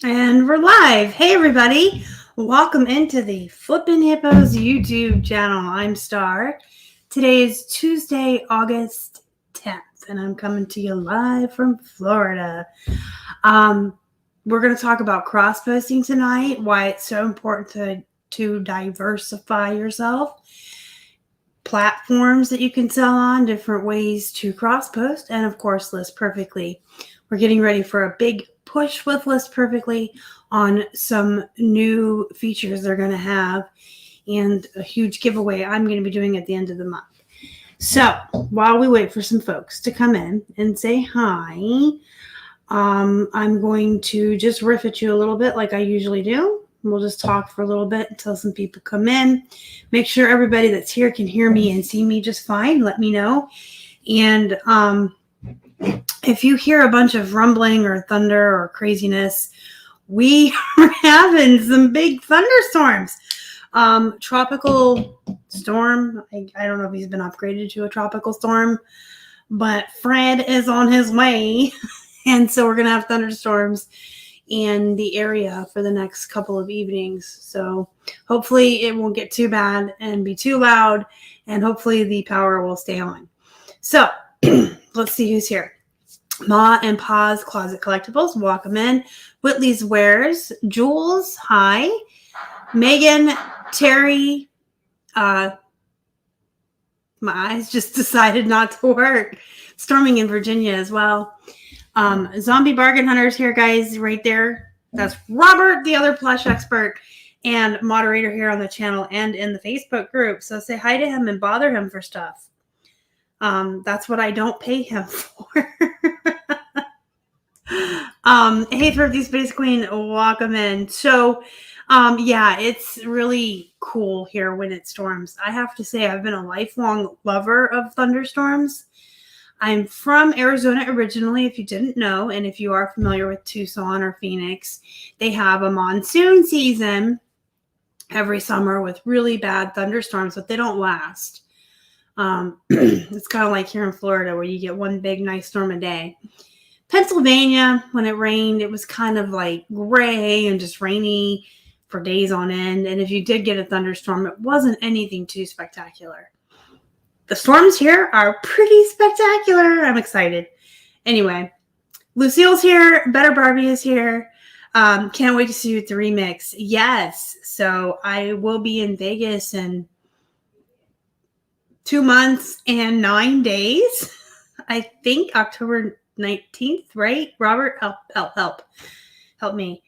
And we're live. Hey, everybody. Welcome into the Flippin' Hippos YouTube channel. I'm Star. Today is Tuesday, August 10th, and I'm coming to you live from Florida. We're going to talk about cross-posting tonight, why it's so important to diversify yourself, platforms that you can sell on, different ways to cross-post, and, of course, list perfectly. We're getting ready for a big push with List Perfectly on some new features they're going to have and a huge giveaway I'm going to be doing at the end of the month. So while we wait for some folks to come in and say hi, I'm going to just riff at you a little bit like I usually do. We'll just talk for a little bit until some people come in. Make sure everybody that's here can hear me and see me just fine. Let me know. And if you hear a bunch of rumbling or thunder or craziness, we are having some big thunderstorms. Tropical storm. I don't know if he's been upgraded to a tropical storm, but Fred is on his way. And so we're going to have thunderstorms in the area for the next couple of evenings. So hopefully it won't get too bad and be too loud, and hopefully the power will stay on. So let's see who's here. Ma and Pa's Closet Collectibles, welcome in. Whitley's Wares, Jules, hi. Megan, Terry, my eyes just decided not to work. Storming in Virginia as well. Zombie Bargain Hunters here, guys, right there. That's Robert, the other plush expert and moderator here on the channel and in the Facebook group. So say hi to him and bother him for stuff. That's what I don't pay him for. Hey, Thrifty Space Queen, welcome in. So, yeah, it's really cool here when it storms. I have to say, I've been a lifelong lover of thunderstorms. I'm from Arizona originally, if you didn't know, and if you are familiar with Tucson or Phoenix, they have a monsoon season every summer with really bad thunderstorms, but they don't last. It's kind of like here in Florida where you get one big nice storm a day. Pennsylvania, when it rained, it was kind of like gray and just rainy for days on end. And if you did get a thunderstorm, it wasn't anything too spectacular. The storms here are pretty spectacular. I'm excited. Anyway, Lucille's here. Better Barbie is here. Can't wait to see you at the remix. Yes. So I will be in Vegas in 2 months and 9 days. I think October 19th, right? Robert, help me.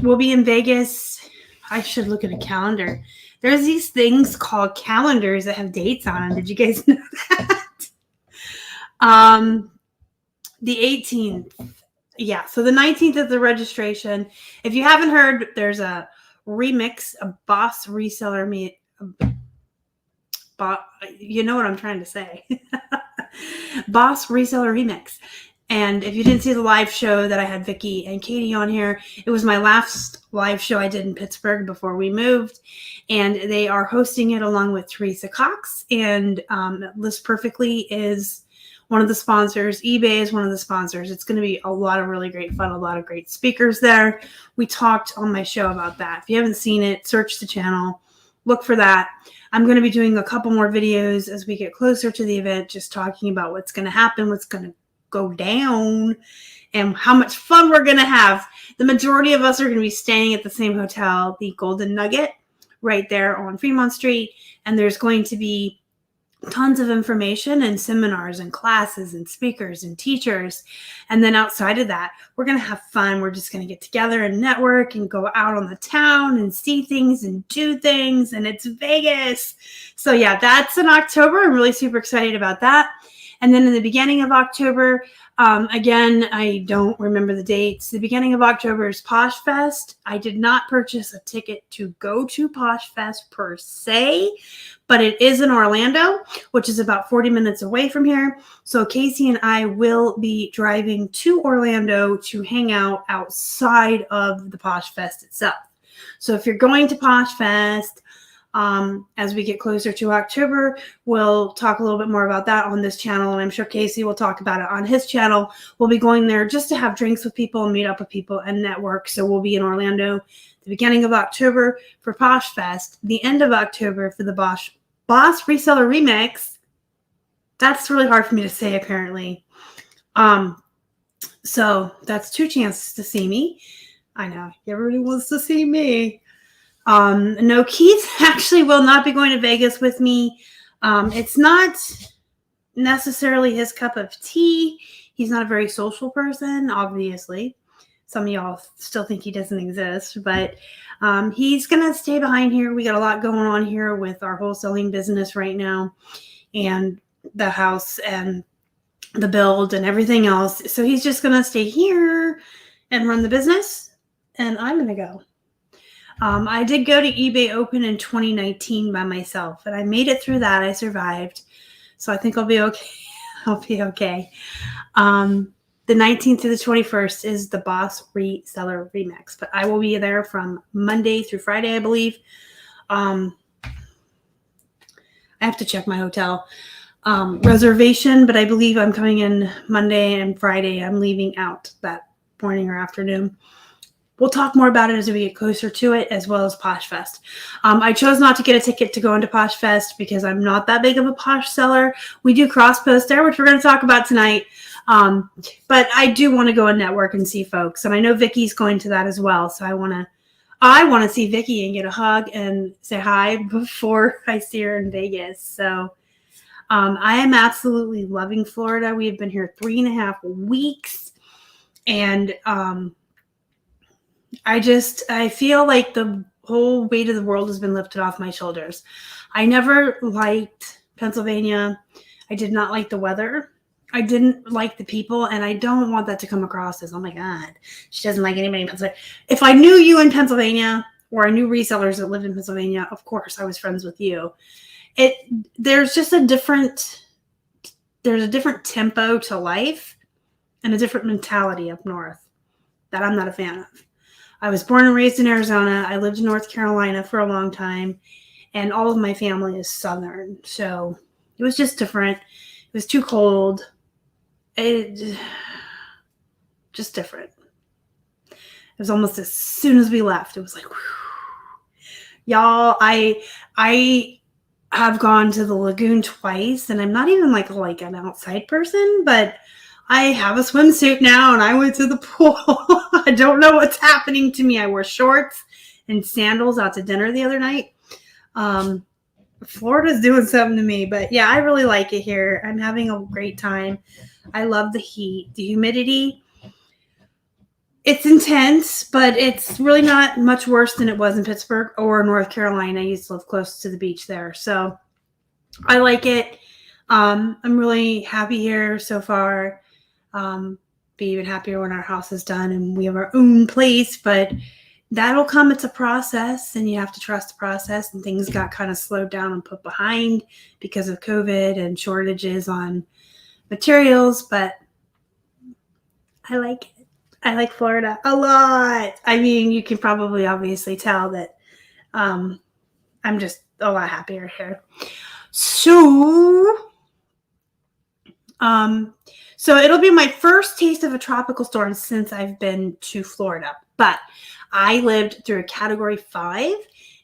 We'll be in Vegas. I should look at a calendar. There's these things called calendars that have dates on them. Did you guys know that? The 18th. Yeah, so the 19th is the registration. If you haven't heard, there's a remix, a Boss Reseller meet. You know what I'm trying to say. Boss Reseller Remix. And if you didn't see the live show that I had Vicky and Katie on here, it was my last live show I did in Pittsburgh before we moved. And they are hosting it along with Teresa Cox. And List Perfectly is one of the sponsors. eBay is one of the sponsors. It's going to be a lot of really great fun, a lot of great speakers there. We talked on my show about that. If you haven't seen it, search the channel. Look for that. I'm going to be doing a couple more videos as we get closer to the event, just talking about what's going to happen, what's going to go down, and how much fun we're going to have. The majority of us are going to be staying at the same hotel, the Golden Nugget, right there on Fremont Street. And there's going to be tons of information and seminars and classes and speakers and teachers. And then outside of that, we're going to have fun. We're just going to get together and network and go out on the town and see things and do things. And it's Vegas. So yeah, that's in October. I'm really super excited about that. And then in the beginning of October, again, I don't remember the dates. The beginning of October is Posh Fest. I did not purchase a ticket to go to Posh Fest per se, but it is in Orlando, which is about 40 minutes away from here. So Casey and I will be driving to Orlando to hang out outside of the Posh Fest itself. So if you're going to Posh Fest, As we get closer to October, we'll talk a little bit more about that on this channel, and I'm sure Casey will talk about it on his channel. We'll be going there just to have drinks with people and meet up with people and network. So we'll be in Orlando the beginning of October for Posh Fest, the end of October for the Boss Reseller Remix. That's really hard for me to say, apparently. So that's 2 chances to see me. I know everybody wants to see me. No, Keith actually will not be going to Vegas with me. It's not necessarily his cup of tea. He's not a very social person, obviously. Some of y'all still think he doesn't exist, but he's going to stay behind here. We got a lot going on here with our wholesaling business right now and the house and the build and everything else. So he's just going to stay here and run the business, and I'm going to go. I did go to eBay Open in 2019 by myself, and I made it through that. I survived. So I think I'll be okay. I'll be okay. The 19th to the 21st is the Boss Reseller Remix, but I will be there from Monday through Friday, I believe. I have to check my hotel reservation, but I believe I'm coming in Monday and Friday. I'm leaving out that morning or afternoon. We'll talk more about it as we get closer to it, as well as Posh Fest. I chose not to get a ticket to go into Posh Fest because I'm not that big of a Posh seller. We do Crosspost there, which we're going to talk about tonight. But I do want to go and network and see folks. And I know Vicky's going to that as well. So I want to see Vicky and get a hug and say hi before I see her in Vegas. So I am absolutely loving Florida. We have been here 3.5 weeks. And I feel like the whole weight of the world has been lifted off my shoulders. I never liked Pennsylvania. I did not like the weather. I didn't like the people, and I don't want that to come across as, oh my God, she doesn't like anybody in Pennsylvania. If I knew you in Pennsylvania, or I knew resellers that lived in Pennsylvania, of course I was friends with you. There's a different tempo to life and a different mentality up north that I'm not a fan of. I was born and raised in Arizona. I lived in North Carolina for a long time, and all of my family is Southern. So it was just different. It was too cold. Just different. It was almost as soon as we left, it was like, whew. Y'all, I have gone to the lagoon twice, and I'm not even like an outside person, but I have a swimsuit now, and I went to the pool. I don't know what's happening to me. I wore shorts and sandals out to dinner the other night. Florida's doing something to me, but yeah, I really like it here. I'm having a great time. I love the heat. The humidity, it's intense, but it's really not much worse than it was in Pittsburgh or North Carolina. I used to live close to the beach there, so I like it. I'm really happy here so far. Be even happier when our house is done and we have our own place, but that'll come. It's a process, and you have to trust the process, and things got kind of slowed down and put behind because of COVID and shortages on materials, but I like it. I like Florida a lot. I mean, you can probably obviously tell that I'm just a lot happier here. So it'll be my first taste of a tropical storm since I've been to Florida. But I lived through a Category 5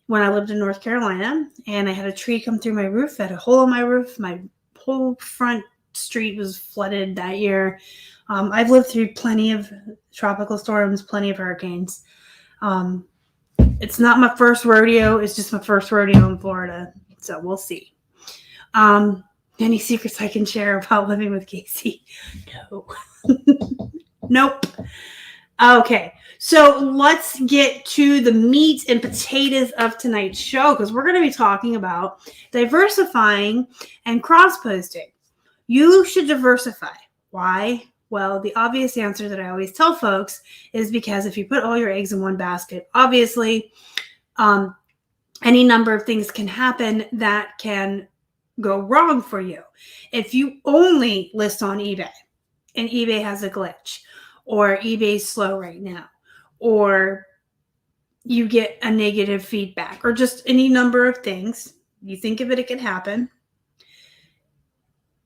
when I lived in North Carolina, and I had a tree come through my roof. I had a hole in my roof. My whole front street was flooded that year. I've lived through plenty of tropical storms, plenty of hurricanes. It's not my first rodeo. It's just my first rodeo in Florida. So we'll see. Any secrets I can share about living with Casey? No. Nope. Okay. So let's get to the meat and potatoes of tonight's show, because we're going to be talking about diversifying and cross-posting. You should diversify. Why? Well, the obvious answer that I always tell folks is because if you put all your eggs in one basket, obviously, any number of things can happen that can go wrong for you. If you only list on eBay and eBay has a glitch, or eBay's slow right now, or you get a negative feedback or just any number of things. You think of it, it can happen.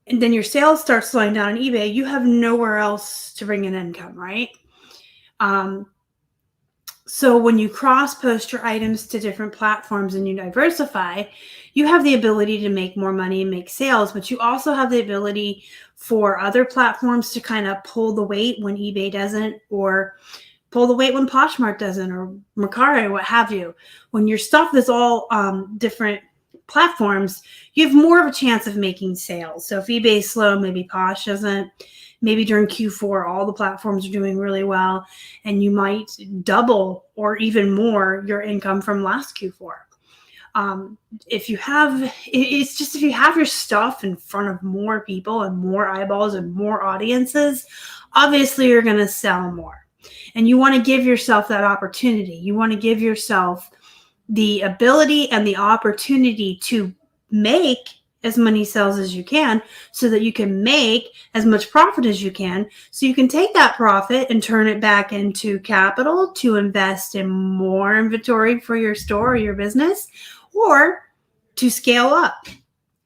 And then your sales start slowing down on eBay. You have nowhere else to bring in income, right? So when you cross post your items to different platforms and you diversify, you have the ability to make more money and make sales, but you also have the ability for other platforms to kind of pull the weight when eBay doesn't, or pull the weight when Poshmark doesn't, or Mercari, what have you. When your stuff is all different platforms, you have more of a chance of making sales. So if eBay's slow, maybe Posh doesn't. Maybe during Q4, all the platforms are doing really well, and you might double or even more your income from last Q4. If you have your stuff in front of more people and more eyeballs and more audiences, obviously you're going to sell more. And you want to give yourself that opportunity. You want to give yourself the ability and the opportunity to make as many sales as you can so that you can make as much profit as you can. So you can take that profit and turn it back into capital to invest in more inventory for your store or your business, or to scale up.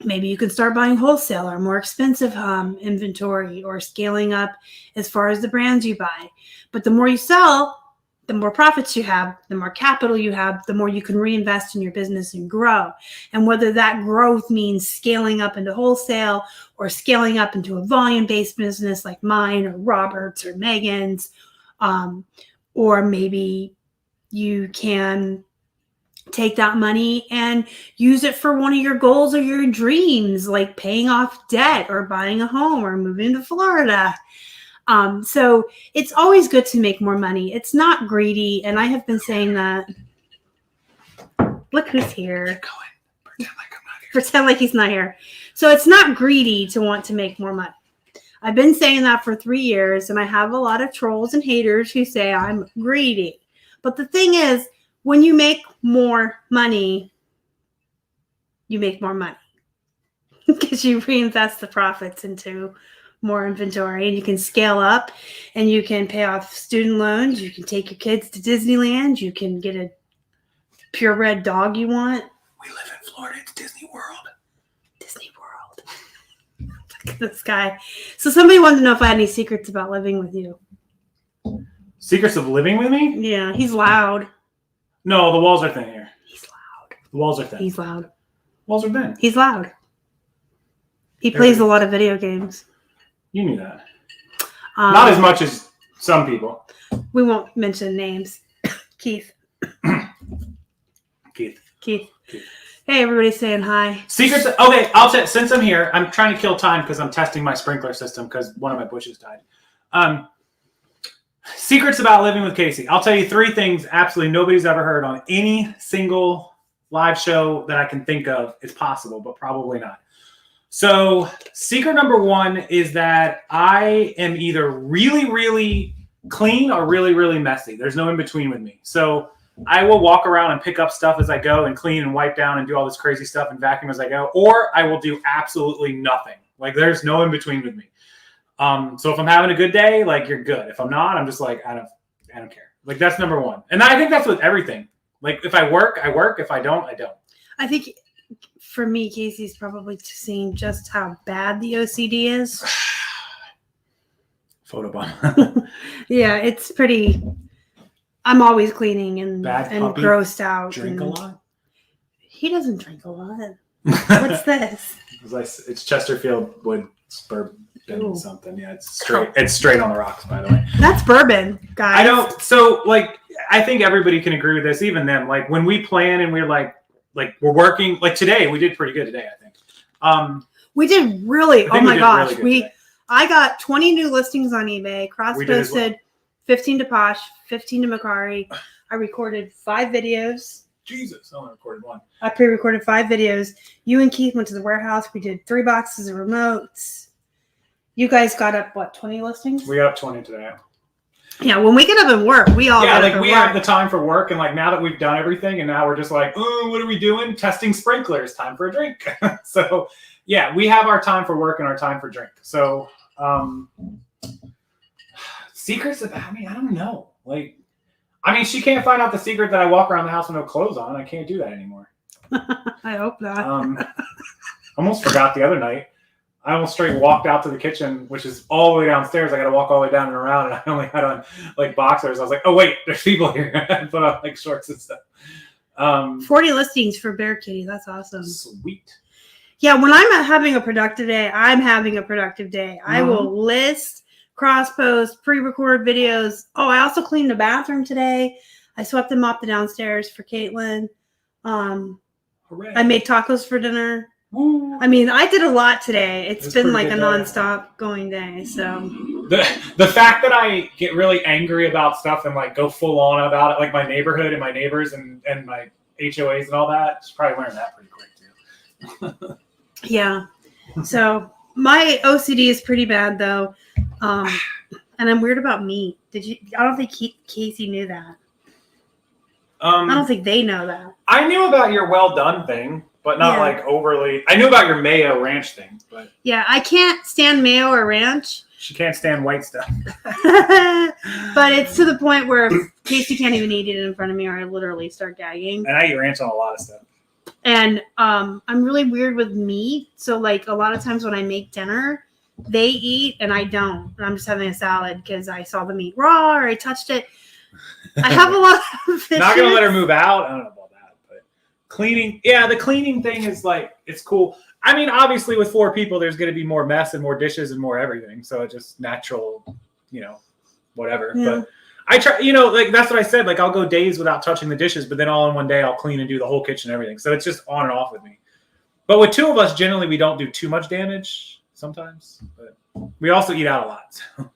Maybe you can start buying wholesale or more expensive inventory, or scaling up as far as the brands you buy. But the more you sell, the more profits you have, the more capital you have, the more you can reinvest in your business and grow. And whether that growth means scaling up into wholesale or scaling up into a volume-based business like mine or Robert's or Megan's, or maybe you can take that money and use it for one of your goals or your dreams, like paying off debt or buying a home or moving to Florida. So it's always good to make more money. It's not greedy. And I have been saying that. Look who's here. Keep going. Pretend like I'm not here. Pretend like he's not here. So it's not greedy to want to make more money. I've been saying that for 3 years, and I have a lot of trolls and haters who say I'm greedy. But the thing is, when you make more money, you make more money because you reinvest the profits into more inventory, and you can scale up and you can pay off student loans. You can take your kids to Disneyland. You can get a purebred dog you want. We live in Florida. It's Disney World. Disney World. Look at this guy. So somebody wanted to know if I had any secrets about living with you. Secrets of living with me? Yeah, he's loud. No, the walls are thin here. He's loud. The walls are thin. He's loud. Walls are thin. He's loud. He plays a lot of video games. You knew that. Not as much as some people. We won't mention names. Keith. Keith. Hey, everybody's saying hi. Secrets. Okay, I'll check. Since I'm here, I'm trying to kill time because I'm testing my sprinkler system because one of my bushes died. Secrets about living with Casey. I'll tell you 3 things absolutely nobody's ever heard on any single live show that I can think of. It's possible, but probably not. So secret number 1 is that I am either really, really clean or really, really messy. There's no in between with me. So I will walk around and pick up stuff as I go and clean and wipe down and do all this crazy stuff and vacuum as I go, or I will do absolutely nothing. Like there's no in between with me. So if I'm having a good day, like you're good. If I'm not, I'm just like, I don't care. Like that's number 1. And I think that's with everything. Like if I work, I work. If I don't, I don't. I think for me, Casey's probably seeing just how bad the OCD is. Photobomb. Yeah, it's pretty. I'm always cleaning and puppy, grossed out. Drink a lot? He doesn't drink a lot. What's this? It's Chesterfield Wood Bourbon something. Yeah, it's straight. It's straight on the rocks, by the way. That's bourbon, guys. I don't. So like, I think everybody can agree with this. Even them, like when we plan and we're like we're working. Like today, we did pretty good today. I think. We did really. Oh my gosh, really I got 20 new listings on eBay. Cross-posted 15 to Posh, 15 to Mercari. I recorded 5 videos. Jesus, I only recorded 1. I pre-recorded 5 videos. You and Keith went to the warehouse. We did 3 boxes of remotes. You guys got up, what, 20 listings? We got up 20 today. Yeah, when we get up and work, we all get up and we have the time for work, and like now that we've done everything, and now we're just like, oh, what are we doing? Testing sprinklers. Time for a drink. So yeah, we have our time for work and our time for drink. So secrets about me, I don't know. Like I mean, she can't find out the secret that I walk around the house with no clothes on. I can't do that anymore. I hope not. Almost forgot the other night. I almost straight walked out to the kitchen, which is all the way downstairs. I got to walk all the way down and around, and I only had on like boxers. I was like, oh wait, there's people here. I put on like shorts and stuff. 40 listings for Bear Kitty. That's awesome. Sweet. Yeah, when I'm having a productive day, I'm having a productive day. I will list, cross-post, pre-record videos. Oh, I also cleaned the bathroom today. I swept and mopped the downstairs for Caitlin. Hooray. I made tacos for dinner. Woo. I mean, I did a lot today. It's been like a day. nonstop going day. So the fact that I get really angry about stuff and like go full on about it, like my neighborhood and my neighbors and my HOAs and all that, just probably learned that pretty quick too. Yeah. So my OCD is pretty bad though. And I'm weird about meat. I don't think Casey knew that. I don't think they know that. I knew about your well done thing, but not like overly. I knew about your mayo ranch thing, but yeah, I can't stand mayo or ranch. She can't stand white stuff. But it's to the point where Casey can't even eat it in front of me, or I literally start gagging. And I eat ranch on a lot of stuff. And I'm really weird with meat, so like a lot of times when I make dinner, they eat and I don't, and I'm just having a salad because I saw the meat raw or I touched it. I have a lot of issues. Not gonna let her move out. I don't know about that, but cleaning. Yeah, the cleaning thing is like it's cool. I mean, obviously, with 4 people, there's gonna be more mess and more dishes and more everything. So it's just natural, whatever. Yeah. But I try, like that's what I said. Like I'll go days without touching the dishes, but then all in one day I'll clean and do the whole kitchen and everything. So it's just on and off with me. But with 2 of us, generally we don't do too much damage sometimes, but we also eat out a lot. So.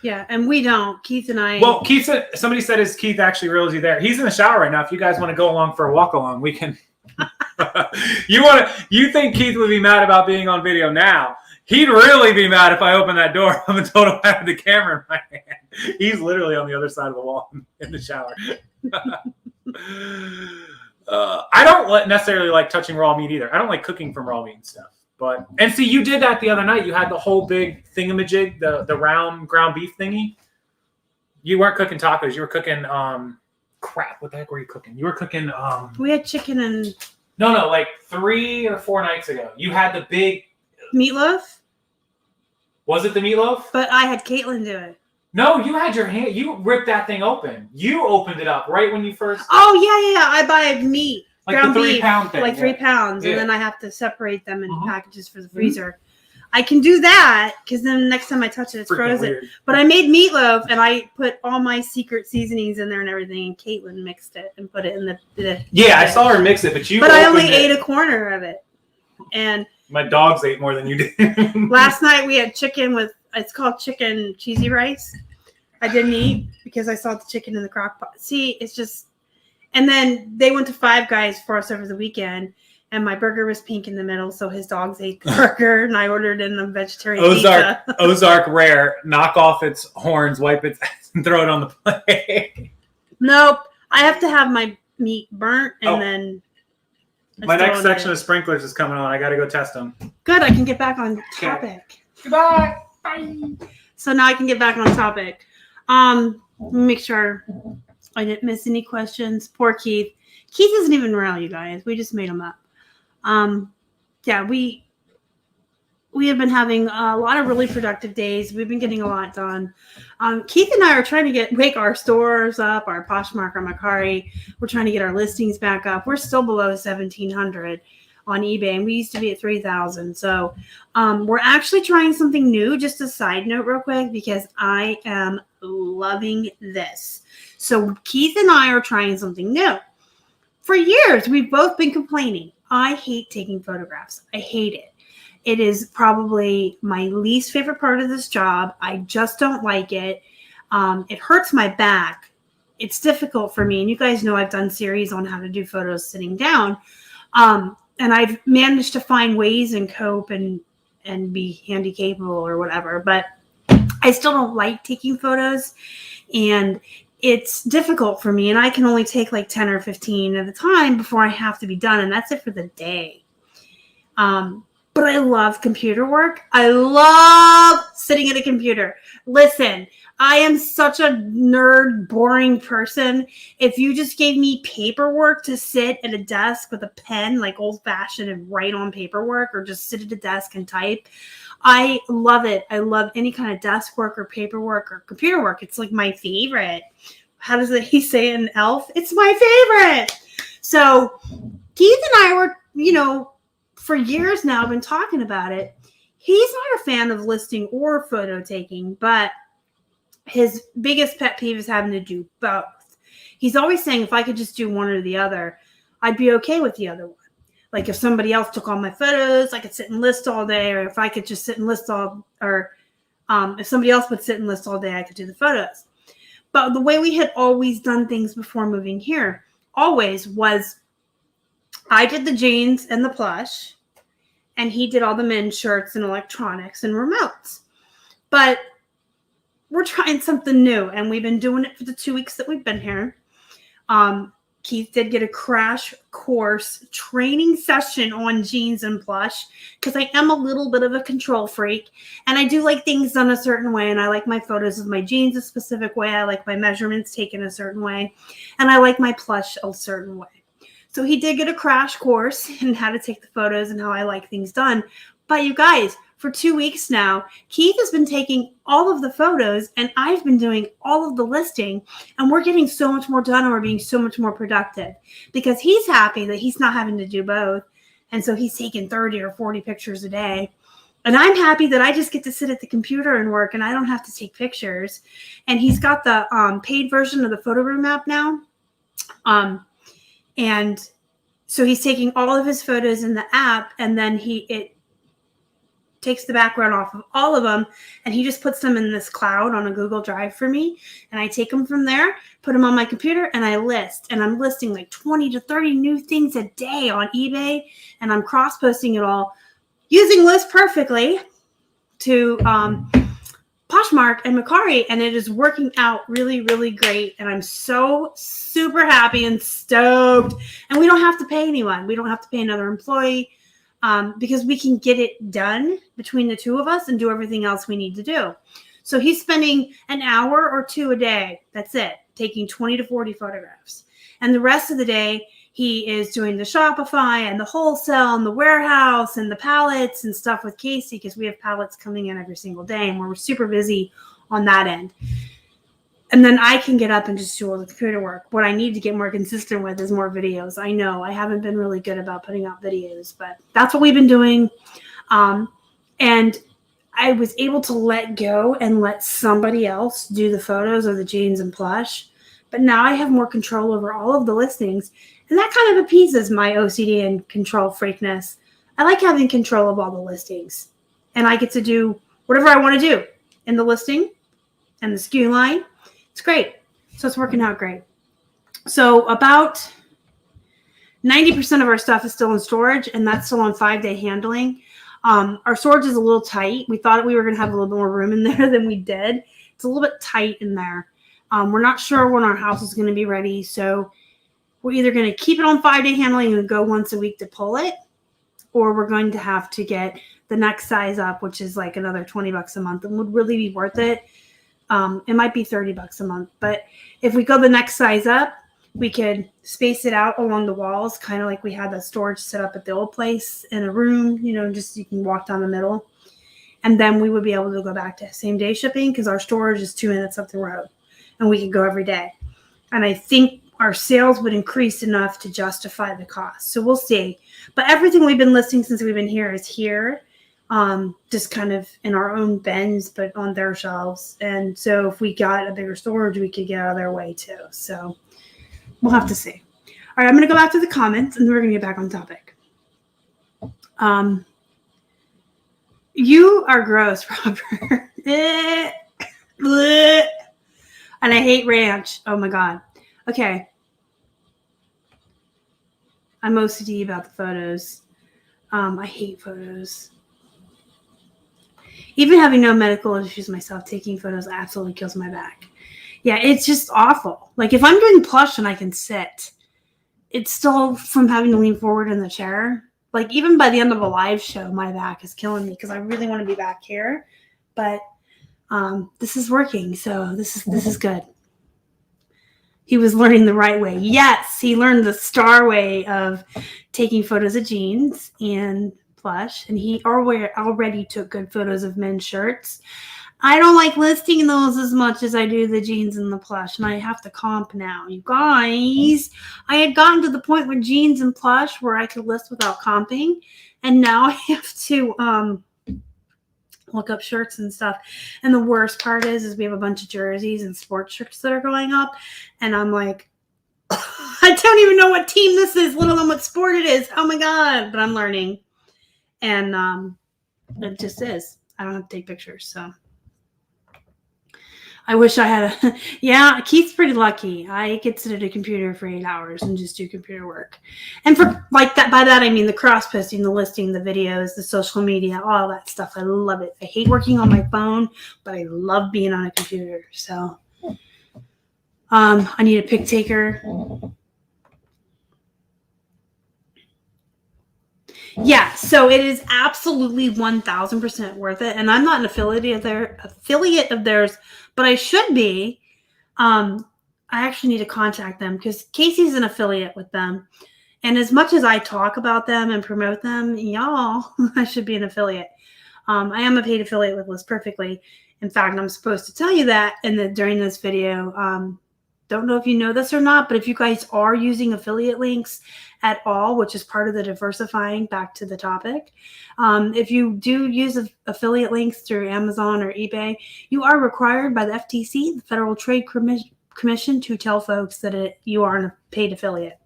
Yeah, and we don't. Keith and I. Well, Keith said, somebody said, is Keith actually really there? He's in the shower right now. If you guys want to go along for a walk along, we can. You think Keith would be mad about being on video now? He'd really be mad if I opened that door up and told him I had the camera in my hand. He's literally on the other side of the wall in the shower. I don't necessarily like touching raw meat either. I don't like cooking from raw meat and stuff. And see, you did that the other night. You had the whole big thingamajig, the round ground beef thingy. You weren't cooking tacos. You were cooking crap. What the heck were you cooking? You were cooking we had chicken and no, like 3 or 4 nights ago. You had the big meatloaf. Was it the meatloaf? But I had Caitlin do it. No, you had your hand. You ripped that thing open. You opened it up right when you first. Oh yeah. I buy meat. Like ground the 3 beef, pound thing. like 3 pounds, and then I have to separate them in packages for the freezer. I can do that because then next time I touch it, it's frozen. Weird. But I made meatloaf and I put all my secret seasonings in there and everything, and Caitlin mixed it and put it in the yeah, I saw her mix it, but I only ate a corner of it. And my dogs ate more than you did. Last night we had chicken with, it's called chicken cheesy rice. I didn't eat because I saw the chicken in the crock pot. See, it's just. And then they went to Five Guys for us over the weekend, and my burger was pink in the middle, so his dogs ate the burger, and I ordered in a vegetarian pizza. Ozark Rare, knock off its horns, wipe it, and throw it on the plate. Nope. I have to have my meat burnt, and then... My next section of sprinklers is coming on. I got to go test them. Good. I can get back on topic. Okay. Goodbye. Bye. So now I can get back on topic. Let me make sure... I didn't miss any questions. Poor Keith. Keith isn't even real, you guys. We just made him up. Yeah, we have been having a lot of really productive days. We've been getting a lot done. Keith and I are trying to make our stores up, our Poshmark, our Macari. We're trying to get our listings back up. We're still below 1,700 on eBay, and we used to be at 3,000. So we're actually trying something new. Just a side note real quick, because I am loving this. So Keith and I are trying something new. For years, we've both been complaining. I hate taking photographs. I hate it. It is probably my least favorite part of this job. I just don't like it. It hurts my back. It's difficult for me. And you guys know I've done series on how to do photos sitting down. And I've managed to find ways and cope and be handy capable or whatever. But I still don't like taking photos. And it's difficult for me, and I can only take like 10 or 15 at a time before I have to be done, and that's it for the day. But I love computer work. I love sitting at a computer. Listen, I am such a nerd, boring person. If you just gave me paperwork to sit at a desk with a pen, like old fashioned, and write on paperwork, or just sit at a desk and type, I love it. I love any kind of desk work or paperwork or computer work. It's like my favorite. How does he say it in Elf? It's my favorite. So Keith and I were, for years now, been talking about it. He's not a fan of listing or photo taking, but his biggest pet peeve is having to do both. He's always saying, if I could just do one or the other, I'd be okay with the other one. Like if somebody else took all my photos, I could sit and list all day, or if I could just sit and list if somebody else would sit and list all day, I could do the photos. But the way we had always done things before moving here always was I did the jeans and the plush, and he did all the men's shirts and electronics and remotes. But we're trying something new, and we've been doing it for the 2 weeks that we've been here. Keith did get a crash course training session on jeans and plush because I am a little bit of a control freak, and I do like things done a certain way, and I like my photos of my jeans a specific way. I like my measurements taken a certain way, and I like my plush a certain way. So he did get a crash course in how to take the photos and how I like things done. But you guys, for 2 weeks now, Keith has been taking all of the photos and I've been doing all of the listing, and we're getting so much more done and we're being so much more productive because he's happy that he's not having to do both. And so he's taking 30 or 40 pictures a day. And I'm happy that I just get to sit at the computer and work and I don't have to take pictures. And he's got the paid version of the photo room app now. And so he's taking all of his photos in the app, and then it takes the background off of all of them, and he just puts them in this cloud on a Google Drive for me, and I take them from there, put them on my computer, and I list. And I'm listing like 20 to 30 new things a day on eBay, and I'm cross-posting it all using List Perfectly to Poshmark and Macari, and it is working out really, really great. And I'm so super happy and stoked. And we don't have to pay anyone. We don't have to pay another employee because we can get it done between the two of us and do everything else we need to do. So he's spending an hour or two a day. That's it. Taking 20 to 40 photographs. And the rest of the day, he is doing the Shopify and the wholesale and the warehouse and the pallets and stuff with Casey, because we have pallets coming in every single day and we're super busy on that end. And then I can get up and just do all the computer work. What I need to get more consistent with is more videos. I know I haven't been really good about putting out videos, but that's what we've been doing. And I was able to let go and let somebody else do the photos of the jeans and plush. But now I have more control over all of the listings. And that kind of appeases my OCD and control freakness. I like having control of all the listings. And I get to do whatever I want to do in the listing and the SKU line. It's great. So it's working out great. So about 90% of our stuff is still in storage, and that's still on 5-day handling. Our storage is a little tight. We thought we were going to have a little more room in there than we did. It's a little bit tight in there. We're not sure when our house is going to be ready. So we're either going to keep it on 5-day handling and go once a week to pull it, or we're going to have to get the next size up, which is like another $20 a month, and would really be worth it. It might be $30 a month, but if we go the next size up, we could space it out along the walls, kind of like we had the storage set up at the old place in a room, just you can walk down the middle. And then we would be able to go back to same day shipping because our storage is 2 minutes up the road and we could go every day. And I think our sales would increase enough to justify the cost. So we'll see. But everything we've been listing since we've been here is here, just kind of in our own bins, but on their shelves. And so if we got a bigger storage, we could get out of their way too. So we'll have to see. All right, I'm going to go back to the comments and then we're going to get back on topic. You are gross, Robert. And I hate ranch. Oh my God. Okay. I'm OCD about the photos. I hate photos. Even having no medical issues myself, taking photos absolutely kills my back. Yeah, it's just awful. Like if I'm doing plush and I can sit, it's still from having to lean forward in the chair. Like even by the end of a live show, my back is killing me because I really want to be back here. But this is working. So this is good. He was learning the right way. Yes, he learned the star way of taking photos of jeans and plush, and he already took good photos of men's shirts. I don't like listing those as much as I do the jeans and the plush, and I have to comp now. You guys, I had gotten to the point with jeans and plush where I could list without comping, and now I have to look up shirts and stuff. And the worst part is we have a bunch of jerseys and sports shirts that are going up, and I'm like, I don't even know what team this is, let alone what sport it is. Oh my god! But I'm learning, and it just is. I don't have to take pictures, so I wish I had yeah, Keith's pretty lucky. I get to sit at a computer for 8 hours and just do computer work. And for like that, by that I mean the cross-posting, the listing, the videos, the social media, all that stuff. I love it. I hate working on my phone, but I love being on a computer. So I need a pick taker. Yeah, so it is absolutely 1000% worth it. And I'm not an affiliate of theirs, but I should be. I actually need to contact them because Casey's an affiliate with them. And as much as I talk about them and promote them, y'all, I should be an affiliate. I am a paid affiliate with List Perfectly. In fact, I'm supposed to tell you that during this video. Don't know if you know this or not, but if you guys are using affiliate links at all, which is part of the diversifying, back to the topic, if you do use affiliate links through Amazon or eBay, you are required by the FTC, the Federal Trade Commission, to tell folks that you are a paid affiliate.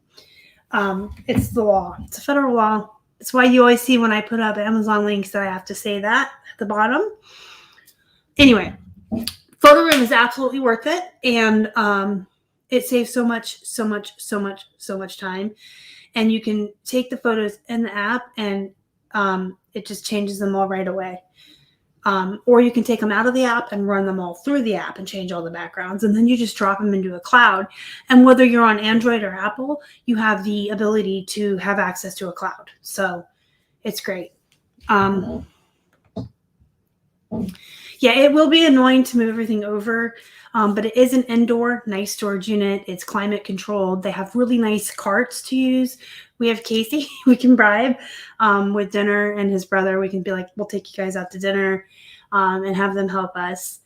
It's the law. It's a federal law. It's why you always see when I put up Amazon links that I have to say that at the bottom. Anyway, Photo Room is absolutely worth it, and it saves so much time. And you can take the photos in the app, and it just changes them all right away. Or you can take them out of the app and run them all through the app and change all the backgrounds, and then you just drop them into a cloud. And whether you're on Android or Apple, you have the ability to have access to a cloud. So it's great. Yeah, it will be annoying to move everything over, but it is an indoor, nice storage unit. It's climate controlled. They have really nice carts to use. We have Casey we can bribe with dinner, and his brother. We can be like, we'll take you guys out to dinner and have them help us.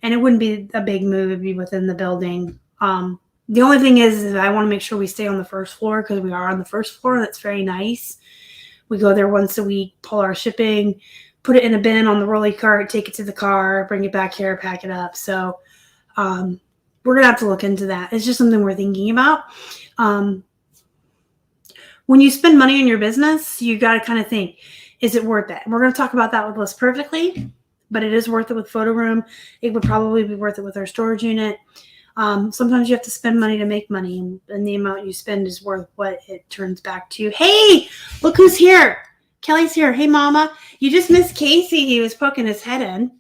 And it wouldn't be a big move. It'd be within the building. The only thing is I want to make sure we stay on the first floor because we are on the first floor. That's very nice. We go there once a week, pull our shipping, put it in a bin on the rolly cart, take it to the car, bring it back here, pack it up. So we're going to have to look into that. It's just something we're thinking about. When you spend money on your business, you got to kind of think, is it worth it? And we're going to talk about that with List Perfectly, but it is worth it with Photo Room. It would probably be worth it with our storage unit. Sometimes you have to spend money to make money, and the amount you spend is worth what it turns back to you. Hey, look who's here. Kelly's here. Hey, Mama. You just missed Casey. He was poking his head in.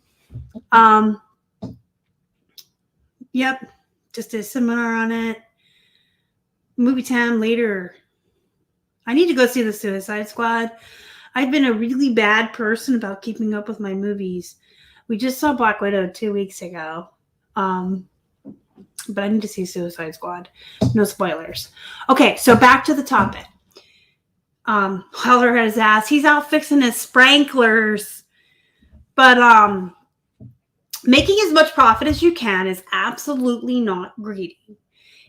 Yep. Just a seminar on it. Movie time later. I need to go see the Suicide Squad. I've been a really bad person about keeping up with my movies. We just saw Black Widow 2 weeks ago. But I need to see Suicide Squad. No spoilers. Okay, so back to the topic. Holler at his ass. He's out fixing his sprinklers. But making as much profit as you can is absolutely not greedy.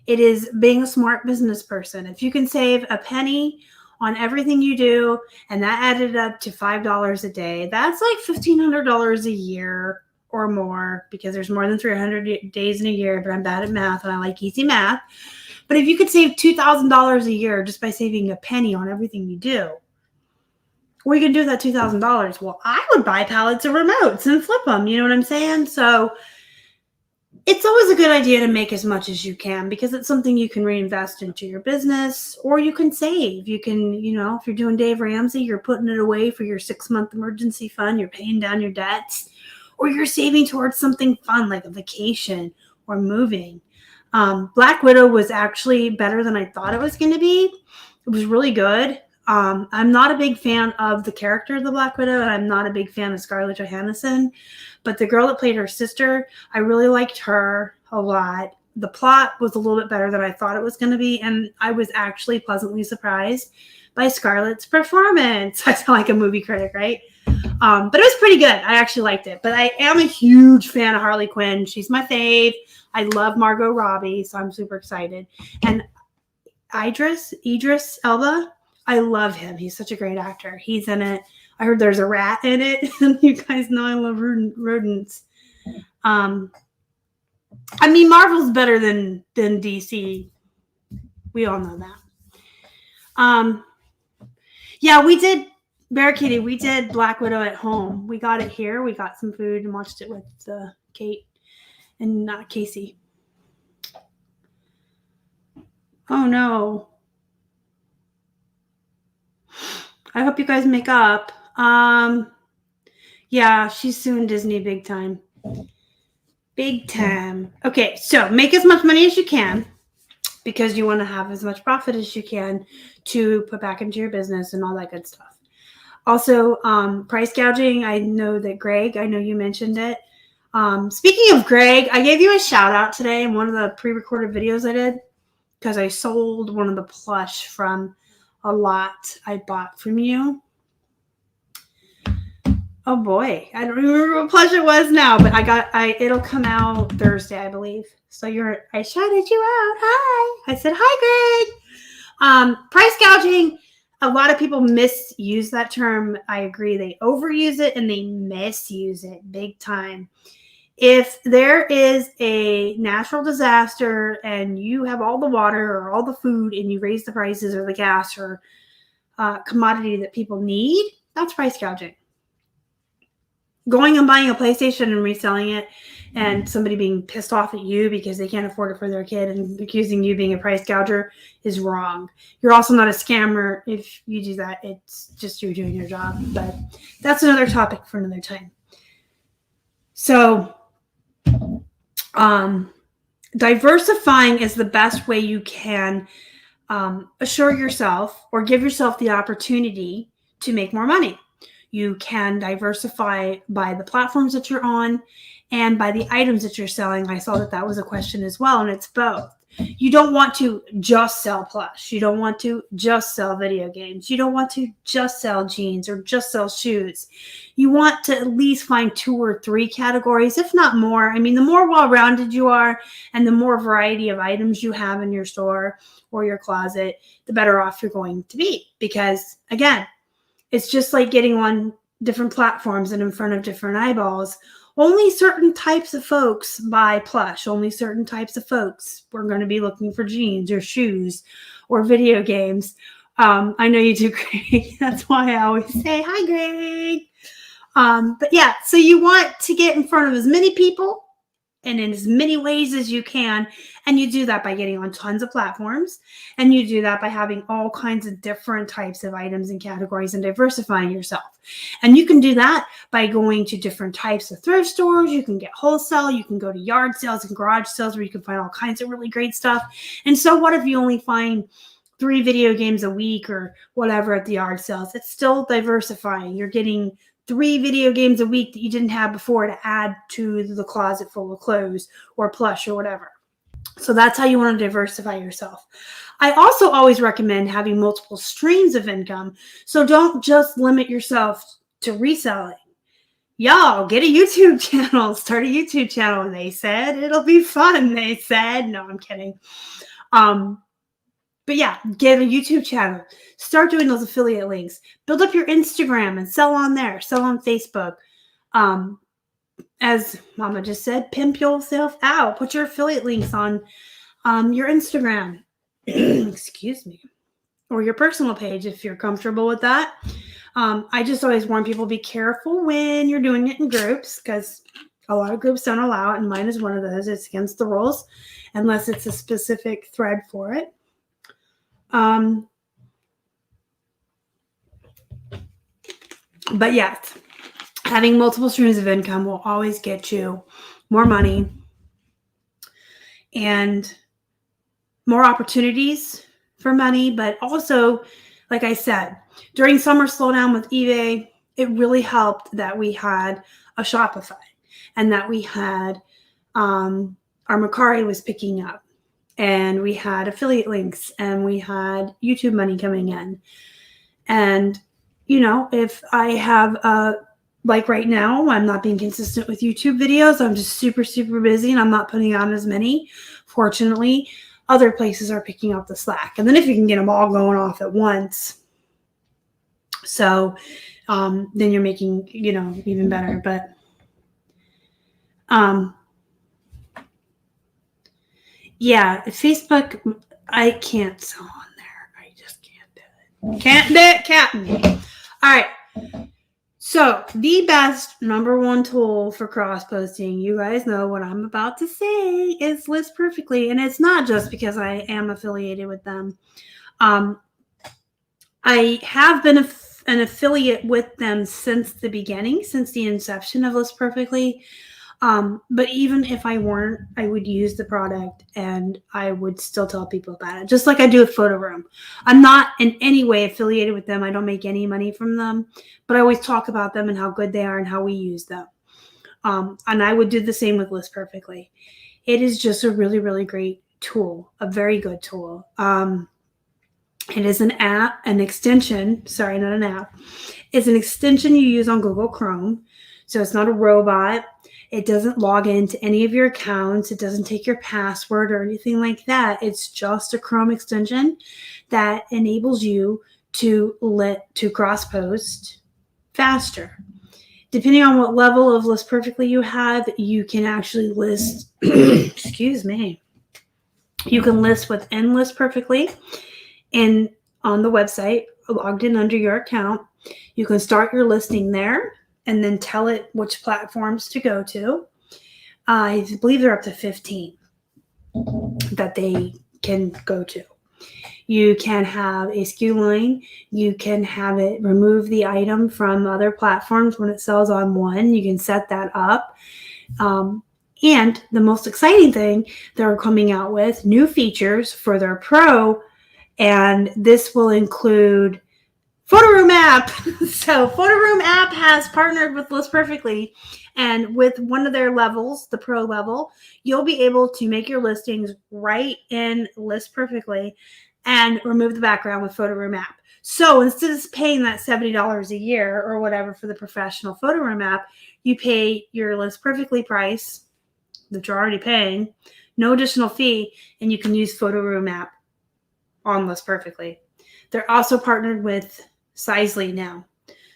It is being a smart business person. If you can save a penny on everything you do, and that added up to $5 a day, that's like $1,500 a year or more, because there's more than 300 days in a year, but I'm bad at math and I like easy math. But if you could save $2,000 a year just by saving a penny on everything you do, what are you going to do with that $2,000? Well, I would buy pallets of remotes and flip them. You know what I'm saying? So it's always a good idea to make as much as you can, because it's something you can reinvest into your business, or you can save. You can, if you're doing Dave Ramsey, you're putting it away for your 6-month emergency fund. You're paying down your debts, or you're saving towards something fun like a vacation or moving. Black Widow was actually better than I thought it was going to be. It was really good. I'm not a big fan of the character of the Black Widow, and I'm not a big fan of Scarlett Johansson. But the girl that played her sister, I really liked her a lot. The plot was a little bit better than I thought it was going to be, and I was actually pleasantly surprised by Scarlett's performance. I sound like a movie critic, right? But it was pretty good. I actually liked it. But I am a huge fan of Harley Quinn. She's my fave. I love Margot Robbie, so I'm super excited. And Idris Elba, I love him. He's such a great actor. He's in it. I heard there's a rat in it. And you guys know I love rodents. I mean, Marvel's better than DC. We all know that. Yeah, we did Bear Kitty. We did Black Widow at home. We got it here. We got some food and watched it with Kate and Casey. Oh no. I hope you guys make up. Yeah, she's suing Disney big time. Big time. Okay, so make as much money as you can because you want to have as much profit as you can to put back into your business and all that good stuff. Also, price gouging. I know that Greg, I know you mentioned it. Speaking of Greg, I gave you a shout out today in one of the pre-recorded videos I did because I sold one of the plush from a lot I bought from you. Oh boy, I don't remember what plush it was now, but it'll come out Thursday, I believe. So I shouted you out. Hi. I said, hi, Greg. Price gouging. A lot of people misuse that term. I agree. They overuse it and they misuse it big time. If there is a natural disaster and you have all the water or all the food and you raise the prices or the gas or commodity that people need, that's price gouging. Going and buying a PlayStation and reselling it and somebody being pissed off at you because they can't afford it for their kid and accusing you being a price gouger is wrong. You're also not a scammer if you do that. It's just you doing your job. But that's another topic for another time. So diversifying is the best way you can assure yourself or give yourself the opportunity to make more money. You can diversify by the platforms that you're on and by the items that you're selling. I saw that was a question as well, and it's both. You don't want to just sell plush. You don't want to just sell video games. You don't want to just sell jeans or just sell shoes. You want to at least find 2 or 3 categories, if not more. I mean, the more well-rounded you are and the more variety of items you have in your store or your closet, the better off you're going to be. Because, again, it's just like getting on different platforms and in front of different eyeballs. Only certain types of folks buy plush. Only certain types of folks are going to be looking for jeans or shoes or video games. I know you do, Greg. That's why I always say, hi, Greg. But yeah, so you want to get in front of as many people and in as many ways as you can. And you do that by getting on tons of platforms. And you do that by having all kinds of different types of items and categories and diversifying yourself. And you can do that by going to different types of thrift stores. You can get wholesale. You can go to yard sales and garage sales where you can find all kinds of really great stuff. And so what if you only find 3 video games a week or whatever at the yard sales? It's still diversifying. You're getting 3 video games a week that you didn't have before to add to the closet full of clothes or plush or whatever. So that's how you want to diversify yourself. I also always recommend having multiple streams of income. So don't just limit yourself to reselling. Y'all, get a YouTube channel. Start a YouTube channel. They said it'll be fun. They said, no, I'm kidding. But yeah, get a YouTube channel. Start doing those affiliate links. Build up your Instagram and sell on there. Sell on Facebook. As Mama just said, pimp yourself out. Put your affiliate links on your Instagram. Excuse me. Or your personal page if you're comfortable with that. I just always warn people, be careful when you're doing it in groups because a lot of groups don't allow it, and mine is one of those. It's against the rules unless it's a specific thread for it. But yes, having multiple streams of income will always get you more money and more opportunities for money, but also, like I said, during summer slowdown with eBay, it really helped that we had a Shopify and that we had our Mercari was picking up, and we had affiliate links, and we had YouTube money coming in. And, you know, if I have like right now, I'm not being consistent with YouTube videos. I'm just super, super busy and I'm not putting on as many. Fortunately, other places are picking up the slack. And then if you can get them all going off at once, so then you're making, you know, even better. But yeah, Facebook, I can't sell on there. I just can't do it. Can't do it, Captain. All right. So the best number one tool for cross posting, you guys know what I'm about to say, is List Perfectly. And it's not just because I am affiliated with them. I have been an affiliate with them since the beginning, since the inception of List Perfectly. But even if I weren't, I would use the product and I would still tell people about it, just like I do with Photo Room. I'm not in any way affiliated with them. I don't make any money from them, but I always talk about them and how good they are and how we use them. And I would do the same with List Perfectly. It is just a really, really great tool, a very good tool. It is an app, an extension. Sorry, not an app. It's an extension you use on Google Chrome. So it's not a robot. It doesn't log into any of your accounts. It doesn't take your password or anything like that. It's just a Chrome extension that enables you to cross post faster. Depending on what level of List Perfectly you have, you can actually list, excuse me, you can list within List Perfectly and on the website, logged in under your account. You can start your listing there and then tell it which platforms to go to. I believe they're up to 15 that they can go to. You can have a SKU line. You can have it remove the item from other platforms when it sells on one. You can set that up. And the most exciting thing, they're coming out with new features for their Pro, and this will include Photo Room app. So Photo Room app has partnered with List Perfectly, and with one of their levels, the Pro level, you'll be able to make your listings right in List Perfectly and remove the background with Photo Room app. So instead of paying that $70 a year or whatever for the professional Photo Room app, you pay your List Perfectly price that you're already paying, no additional fee, and you can use Photo Room app on List Perfectly. They're also partnered with Sizely now.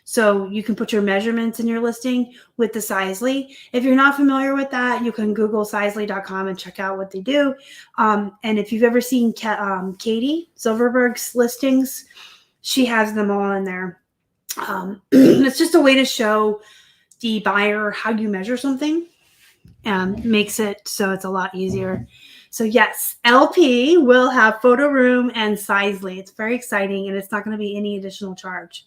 So you can put your measurements in your listing with the Sizely. If you're not familiar with that, you can Google Sizely.com and check out what they do. And if you've ever seen Katie Silverberg's listings, she has them all in there. It's just a way to show the buyer how you measure something and makes it so it's a lot easier. So yes, LP will have Photo Room and Sizely. It's very exciting, and it's not going to be any additional charge.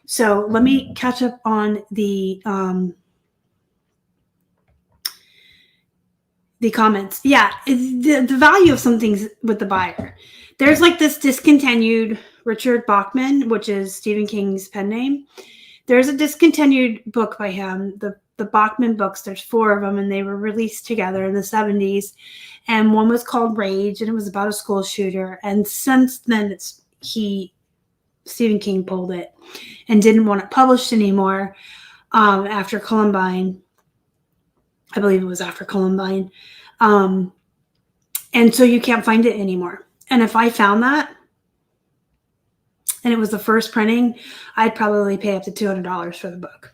So let me catch up on the comments. Yeah, the value of some things with the buyer. There's like this discontinued Richard Bachman, which is Stephen King's pen name. There's a discontinued book by him, the Bachman books. There's 4 of them, and they were released together in the 70s. And one was called Rage, and it was about a school shooter. And since then, Stephen King pulled it and didn't want it published anymore after Columbine. I believe it was after Columbine. And so you can't find it anymore. And if I found that, and it was the first printing, I'd probably pay up to $200 for the book.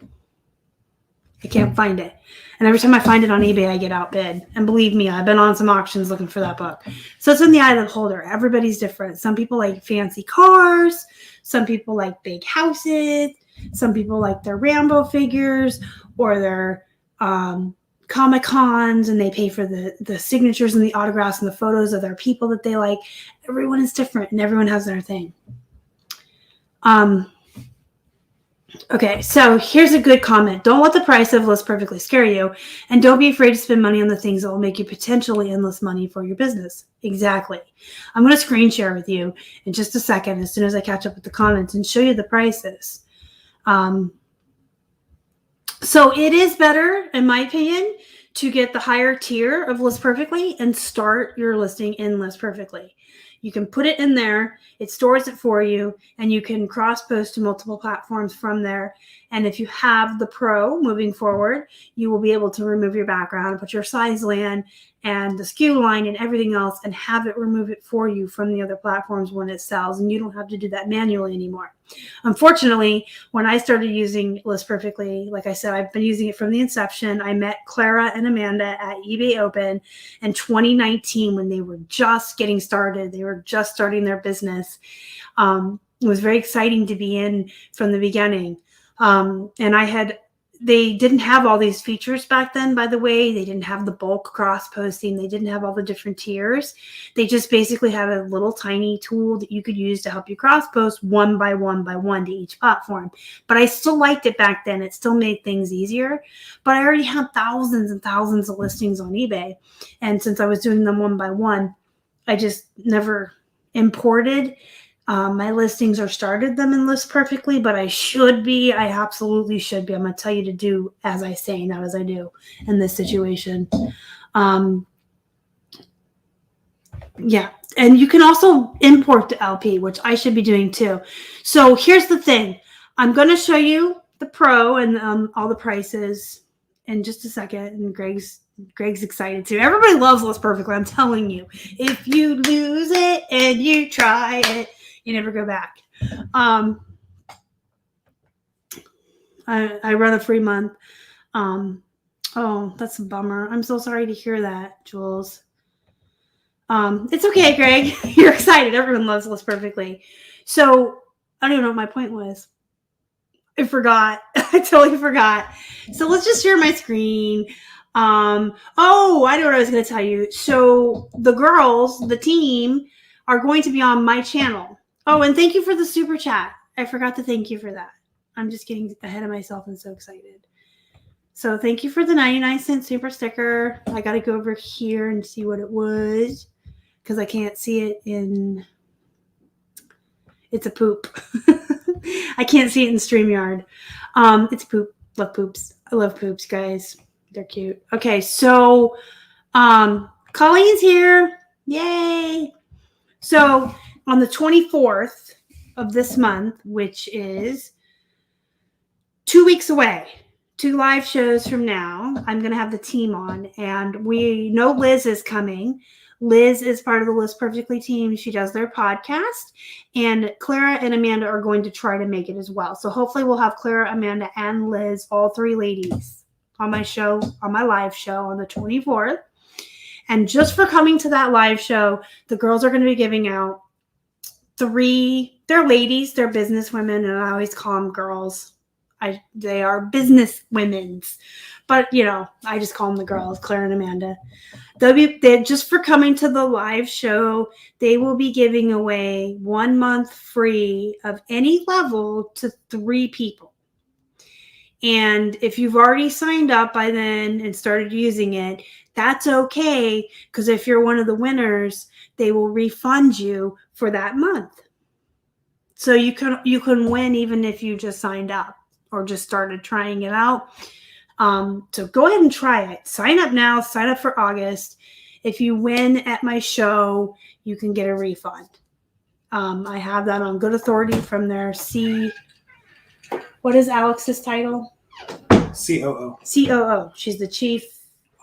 I can't find it. And every time I find it on eBay, I get outbid. And believe me, I've been on some auctions looking for that book. So it's in the eye of the beholder. Everybody's different. Some people like fancy cars. Some people like big houses. Some people like their Rambo figures or their Comic-Cons, and they pay for the signatures and the autographs and the photos of their people that they like. Everyone is different, and everyone has their thing. Okay, so here's a good comment. Don't let the price of List Perfectly scare you, and don't be afraid to spend money on the things that will make you potentially endless money for your business. Exactly. I'm going to screen share with you in just a second as soon as I catch up with the comments and show you the prices. So it is better, in my opinion, to get the higher tier of List Perfectly and start your listing in List Perfectly. You can put it in there, it stores it for you, and you can cross post to multiple platforms from there. And if you have the Pro moving forward, you will be able to remove your background, put your size land and the SKU line and everything else, and have it remove it for you from the other platforms when it sells. And you don't have to do that manually anymore. Unfortunately, when I started using List Perfectly, like I said, I've been using it from the inception. I met Clara and Amanda at eBay Open in 2019 when they were just getting started. They were just starting their business. It was very exciting to be in from the beginning. And they didn't have all these features back then, by the way. They didn't have the bulk cross posting. They didn't have all the different tiers. They just basically had a little tiny tool that you could use to help you cross post one by one to each platform. But I still liked it back then. It still made things easier. But I already had thousands and thousands of listings on eBay. And since I was doing them one by one, I just never imported my listings or started them in List Perfectly, but I should be. I absolutely should be. I'm going to tell you to do as I say, not as I do in this situation. Yeah. And you can also import to LP, which I should be doing too. So here's the thing. I'm going to show you the Pro and all the prices in just a second. And Greg's excited too. Everybody loves List Perfectly. I'm telling you, if you lose it and you try it, you never go back. I run a free month. Oh, that's a bummer. I'm so sorry to hear that, Jules. It's okay, Greg. You're excited. Everyone loves List Perfectly. So I don't even know what my point was. I forgot. I totally forgot. So let's just share my screen. I know what I was going to tell you. So the girls, the team, are going to be on my channel. Oh, and thank you for the super chat. I forgot to thank you for that. I'm just getting ahead of myself and so excited. So thank you for the 99-cent super sticker. I got to go over here and see what it was because I can't see it in. It's a poop. I can't see it in StreamYard. It's a poop. Love poops. I love poops, guys. They're cute. Okay, so Colleen's here. Yay. So on the 24th of this month, which is 2 weeks away, 2 live shows from now, I'm going to have the team on. And we know Liz is coming. Liz is part of the List Perfectly team. She does their podcast. And Clara and Amanda are going to try to make it as well. So hopefully we'll have Clara, Amanda, and Liz, all 3 ladies, on my show, on my live show on the 24th. And just for coming to that live show, the girls are going to be giving out 3, they're ladies, they're business women, and I always call them girls. They are business women's, but I just call them the girls, Claire and Amanda. They just for coming to the live show, they will be giving away 1 month free of any level to 3 people. And if you've already signed up by then and started using it, that's okay, because if you're one of the winners, they will refund you for that month. So you can win even if you just signed up or just started trying it out. So go ahead and try it. Sign up now. Sign up for August. If you win at my show, you can get a refund. I have that on good authority from their what is Alex's title? COO. COO. She's the chief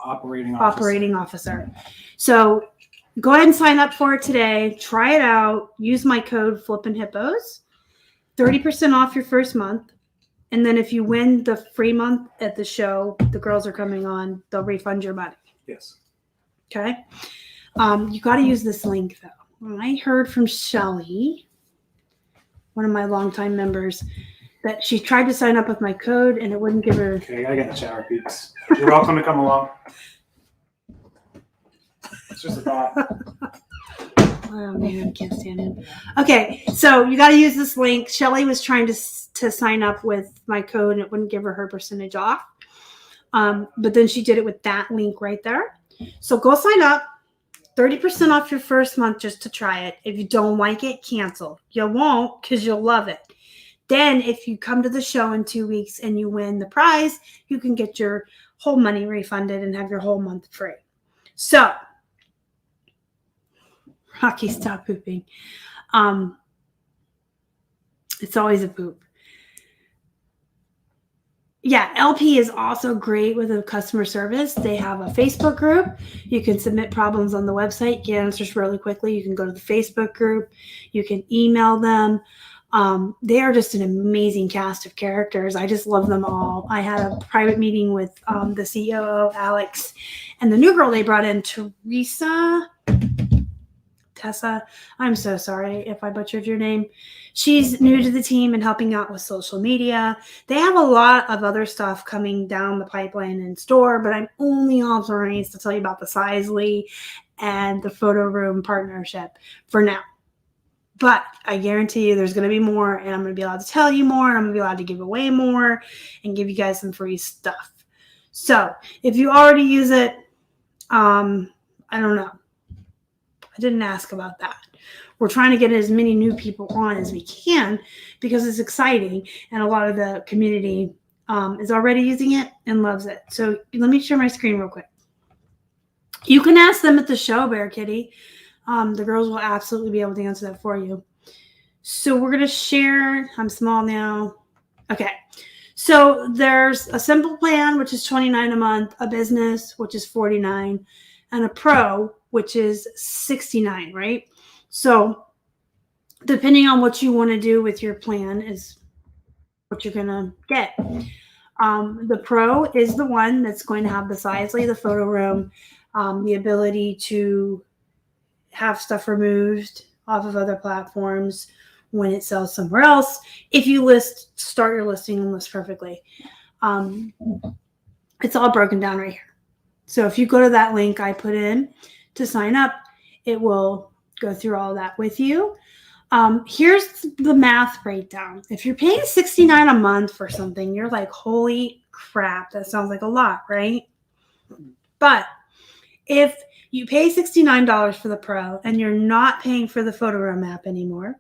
operating officer. So go ahead and sign up for it today. Try it out. Use my code flippinhippos. 30% off your first month. And then if you win the free month at the show, the girls are coming on. They'll refund your money. Yes. Okay. You got to use this link, though. I heard from Shelly, one of my longtime members, that she tried to sign up with my code and it wouldn't give her. Okay, I got the shower, peeps. You're welcome to come along. It's just a thought. Oh man, I can't stand him. Okay, so you got to use this link. Shelly was trying to to sign up with my code and it wouldn't give her percentage off. But then she did it with that link right there. So go sign up. 30% off your first month just to try it. If you don't like it, cancel. You won't because you'll love it. Then if you come to the show in 2 weeks and you win the prize, you can get your whole money refunded and have your whole month free. So, Rocky, stop pooping. It's always a poop. Yeah, LP is also great with a customer service. They have a Facebook group. You can submit problems on the website, get answers really quickly. You can go to the Facebook group. You can email them. They are just an amazing cast of characters. I just love them all. I had a private meeting with the CEO, Alex, and the new girl they brought in, Tessa. I'm so sorry if I butchered your name. She's new to the team and helping out with social media. They have a lot of other stuff coming down the pipeline in store, but I'm only authorized to tell you about the Sizely and the photo room partnership for now. But I guarantee you there's going to be more, and I'm going to be allowed to tell you more, and I'm going to be allowed to give away more and give you guys some free stuff. So if you already use it, I don't know. I didn't ask about that. We're trying to get as many new people on as we can because it's exciting, and a lot of the community is already using it and loves it. So let me share my screen real quick. You can ask them at the show, Bear Kitty. The girls will absolutely be able to answer that for you. So we're going to share. I'm small now. Okay. So there's a simple plan, which is $29 a month, a business, which is $49, and a pro, which is $69, right? So depending on what you want to do with your plan is what you're going to get. The pro is the one that's going to have the Sizely, the photo room, the ability to have stuff removed off of other platforms when it sells somewhere else. If you start your listing and list perfectly. It's all broken down right here. So if you go to that link I put in to sign up, it will go through all that with you. Here's the math breakdown. If you're paying $69 a month for something, you're like, holy crap, that sounds like a lot, right? But if you pay $69 for the pro and you're not paying for the photo room app anymore,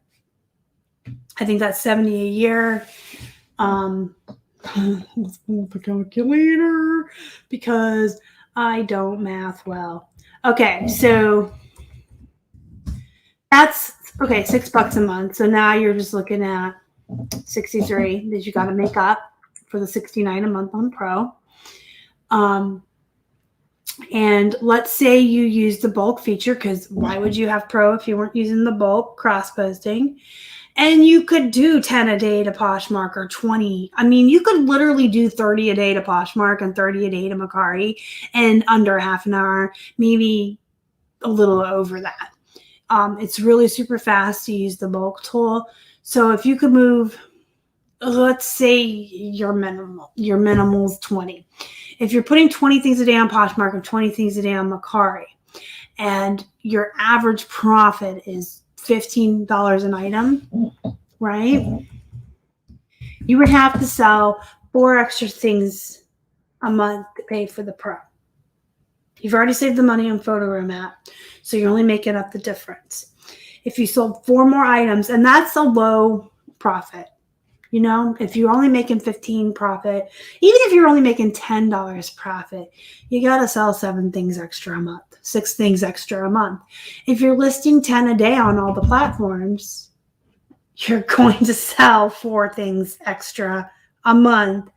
I think that's $70 a year. Let's pull the calculator because I don't math well. Okay, so that's okay, $6 a month. So now you're just looking at 63 that you got to make up for the $69 a month on pro. And let's say you use the bulk feature, because why would you have pro if you weren't using the bulk cross-posting? And you could do 10 a day to Poshmark or 20. I mean, you could literally do 30 a day to Poshmark and 30 a day to Macari in under half an hour, maybe a little over that. It's really super fast to use the bulk tool. So if you could move, let's say your minimal is 20. If you're putting 20 things a day on Poshmark and 20 things a day on Macari, and your average profit is $15 an item, right? You would have to sell 4 extra things a month to pay for the pro. You've already saved the money on photo room app, so you're only making up the difference. If you sold 4 more items, and that's a low profit, you know, if you're only making 15 profit, even if you're only making $10 profit, you got to sell 7 things extra a month, 6 things extra a month. If you're listing 10 a day on all the platforms, you're going to sell 4 things extra a month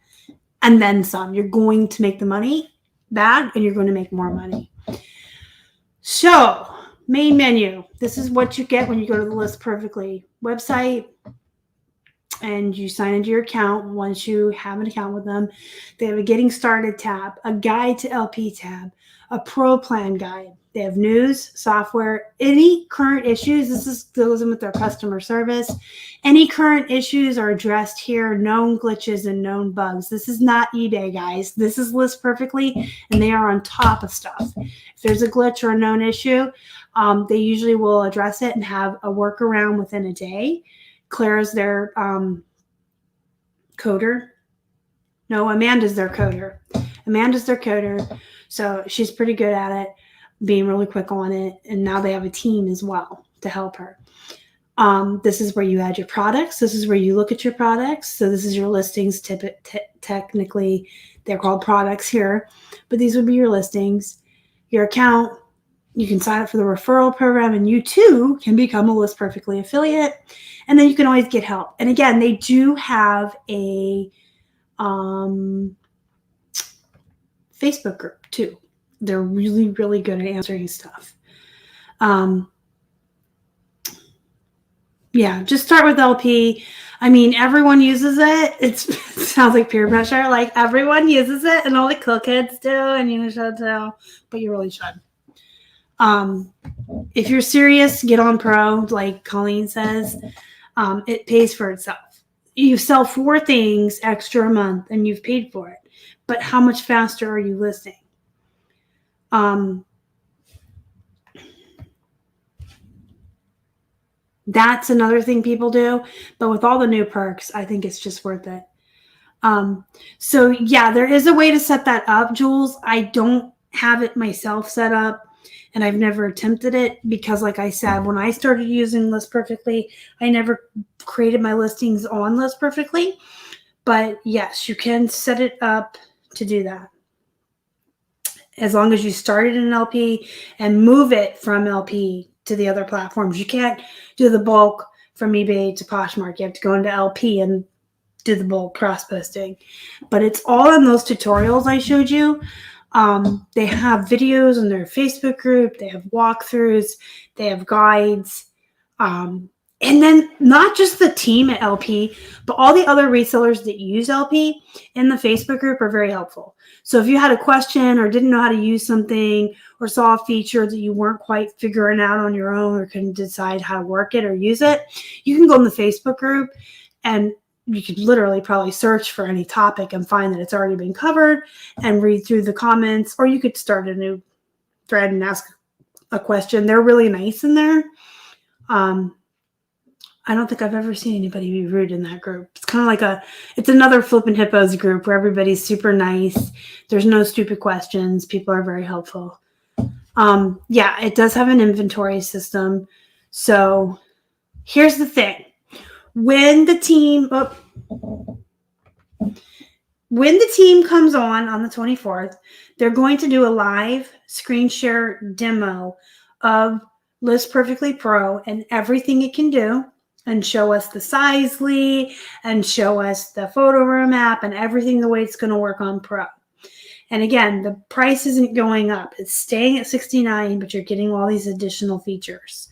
and then some. You're going to make the money back and you're going to make more money. So, main menu. This is what you get when you go to the List Perfectly website and you sign into your account. Once you have an account with them, they have a Getting Started tab, a Guide to LP tab, a Pro Plan guide. They have news, software, any current issues. This goes in with their customer service. Any current issues are addressed here, known glitches and known bugs. This is not eBay, guys. This is List Perfectly, and they are on top of stuff. If there's a glitch or a known issue, they usually will address it and have a workaround within a day. Clears their coder. No, Amanda's their coder. Amanda's their coder. So she's pretty good at it, being really quick on it. And now they have a team as well to help her. This is where you add your products. This is where you look at your products. So this is your listings. Technically, they're called products here, but these would be your listings. Your account, you can sign up for the referral program, and you too can become a List Perfectly affiliate. And then you can always get help. And again, they do have a Facebook group too. They're really, really good at answering stuff. Yeah, just start with LP. I mean, everyone uses it. It sounds like peer pressure. Like, everyone uses it, and all the cool kids do, and you should too, but you really should. If you're serious, get on Pro, like Colleen says. It pays for itself. You sell 4 things extra a month, and you've paid for it. But how much faster are you listing? That's another thing people do. But with all the new perks, I think it's just worth it. So yeah, there is a way to set that up, Jules. I don't have it myself set up, and I've never attempted it because, like I said, when I started using List Perfectly, I never created my listings on List Perfectly. But yes, you can set it up to do that. As long as you start it in LP and move it from LP to the other platforms. You can't do the bulk from eBay to Poshmark. You have to go into LP and do the bulk cross-posting. But it's all in those tutorials I showed you. They have videos in their Facebook group. They have walkthroughs. They have guides. And then not just the team at LP, but all the other resellers that use LP in the Facebook group are very helpful. So if you had a question or didn't know how to use something or saw a feature that you weren't quite figuring out on your own or couldn't decide how to work it or use it, you can go in the Facebook group and you could literally probably search for any topic and find that it's already been covered and read through the comments, or you could start a new thread and ask a question. They're really nice in there. I don't think I've ever seen anybody be rude in that group. It's kind of like it's another Flippin' Hippos group where everybody's super nice. There's no stupid questions. People are very helpful. Yeah, it does have an inventory system. So here's the thing. When the team comes on the 24th, they're going to do a live screen share demo of List Perfectly Pro and everything it can do, and show us the Sizely and show us the photo room app and everything the way it's going to work on Pro. And again, the price isn't going up. It's staying at $69, but you're getting all these additional features.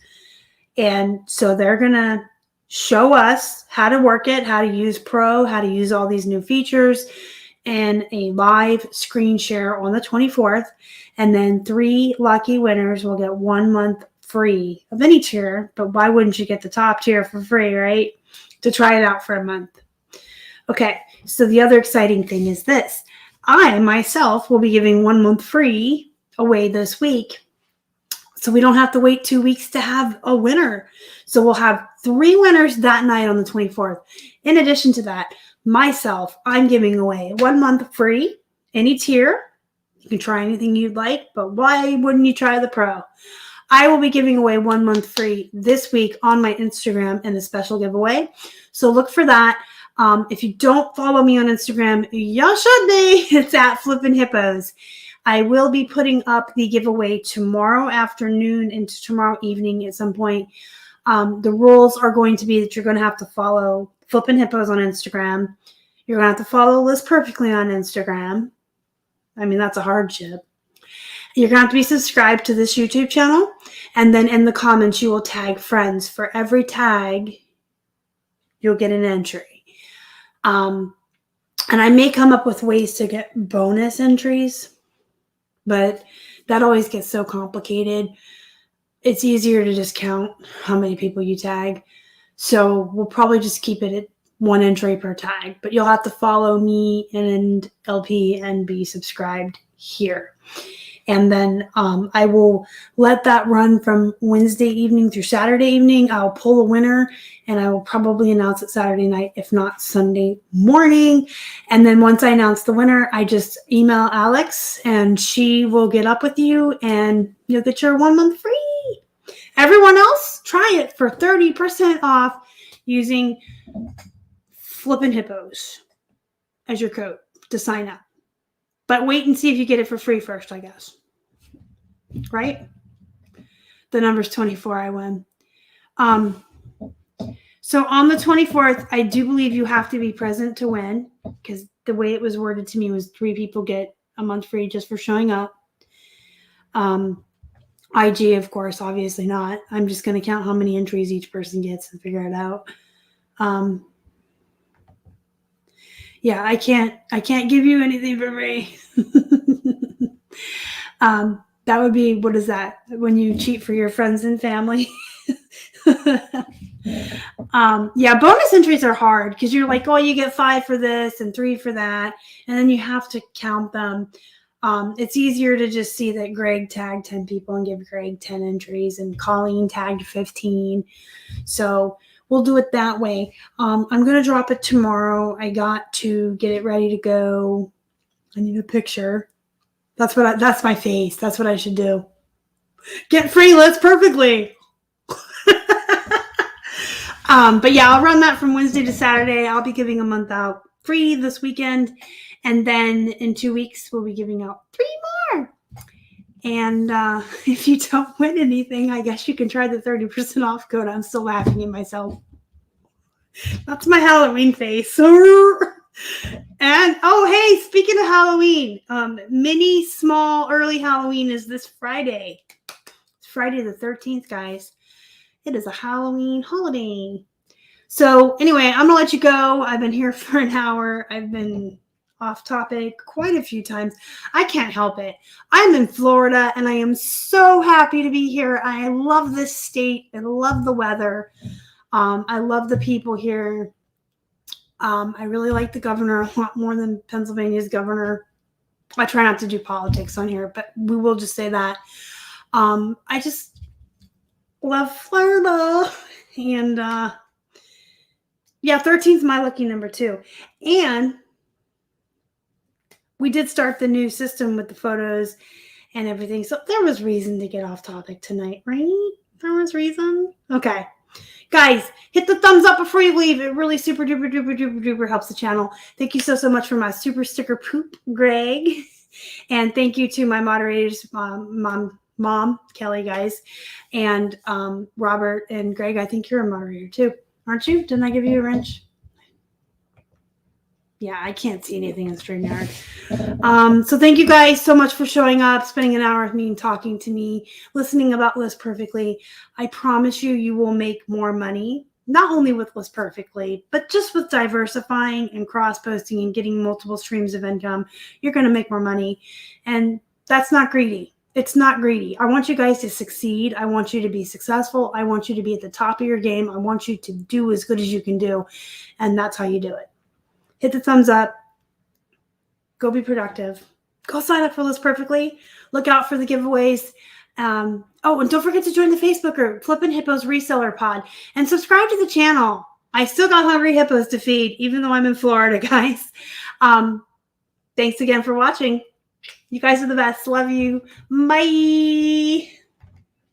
And so they're going to show us how to work it, how to use Pro, how to use all these new features, and a live screen share on the 24th. And then 3 lucky winners will get 1 month free of any tier. But why wouldn't you get the top tier for free, right? To try it out for a month. Okay, so the other exciting thing is this. I myself will be giving 1 month free away this week. So we don't have to wait 2 weeks to have a winner. So we'll have 3 winners that night on the 24th. In addition to that, myself, I'm giving away 1 month free, any tier. You can try anything you'd like, but why wouldn't you try the Pro? I will be giving away 1 month free this week on my Instagram in a special giveaway. So look for that. If you don't follow me on Instagram, y'all should be. It's at Flippin' Hippos. I will be putting up the giveaway tomorrow afternoon into tomorrow evening at some point. The rules are going to be that you're going to have to follow Flippin' Hippos on Instagram. You're going to have to follow List Perfectly on Instagram. I mean, that's a hardship. You're going to have to be subscribed to this YouTube channel. And then in the comments, you will tag friends. For every tag, you'll get an entry. And I may come up with ways to get bonus entries, but that always gets so complicated. It's easier to just count how many people you tag. So we'll probably just keep it at 1 entry per tag, but you'll have to follow me and LP and be subscribed here. And then I will let that run from Wednesday evening through Saturday evening. I'll pull a winner, and I will probably announce it Saturday night, if not Sunday morning. And then once I announce the winner, I just email Alex, and she will get up with you, and you'll get your 1 month free. Everyone else, try it for 30% off using Flippin' Hippos as your code to sign up. But wait and see if you get it for free first, I guess. Right? The number's 24, I win. So on the 24th, I do believe you have to be present to win, because the way it was worded to me was 3 people get a month free just for showing up. IG, of course, obviously not. I'm just going to count how many entries each person gets and figure it out. Yeah, I can't give you anything for free. That would be, what is that? When you cheat for your friends and family. Yeah, bonus entries are hard because you're like, oh, you get 5 for this and 3 for that, and then you have to count them. It's easier to just see that Greg tagged 10 people and give Greg 10 entries, and Colleen tagged 15. So we'll do it that way. I'm going to drop it tomorrow. I got to get it ready to go. I need a picture. That's my face. That's what I should do. Get free lists perfectly. But yeah, I'll run that from Wednesday to Saturday. I'll be giving a month out free this weekend. And then in 2 weeks, we'll be giving out 3 more. And if you don't win anything, I guess you can try the 30% off code. I'm still laughing at myself. That's my Halloween face. And, oh, hey, speaking of Halloween, mini, small, early Halloween is this Friday. It's Friday the 13th, guys. It is a Halloween holiday. So anyway, I'm going to let you go. I've been here for an hour. I've been off topic quite a few times. I can't help it. I'm in Florida, and I am so happy to be here. I love this state. I love the weather. I love the people here. I really like the governor a lot more than Pennsylvania's governor. I try not to do politics on here, but we will just say that. I just love Florida. And yeah, 13 is my lucky number too. And we did start the new system with the photos and everything. So there was reason to get off topic tonight, right? There was reason. Okay. Guys, hit the thumbs up before you leave. It really super duper duper duper duper helps the channel. Thank you so much for my super sticker poop, Greg. And thank you to my moderators, Mom, Kelly, guys, and Robert and Greg. I think you're a moderator too, aren't you? Didn't I give you a wrench? Yeah, I can't see anything in StreamYard. So thank you guys so much for showing up, spending an hour with me and talking to me, listening about List Perfectly. I promise you will make more money, not only with List Perfectly, but just with diversifying and cross-posting and getting multiple streams of income. You're going to make more money. And that's not greedy. It's not greedy. I want you guys to succeed. I want you to be successful. I want you to be at the top of your game. I want you to do as good as you can do. And that's how you do it. Hit the thumbs up. Go be productive. Go sign up for List Perfectly. Look out for the giveaways. Oh, and don't forget to join the Facebook group, Flippin' Hippos Reseller Pod, and subscribe to the channel. I still got hungry hippos to feed, even though I'm in Florida, guys. Thanks again for watching. You guys are the best. Love you. Bye.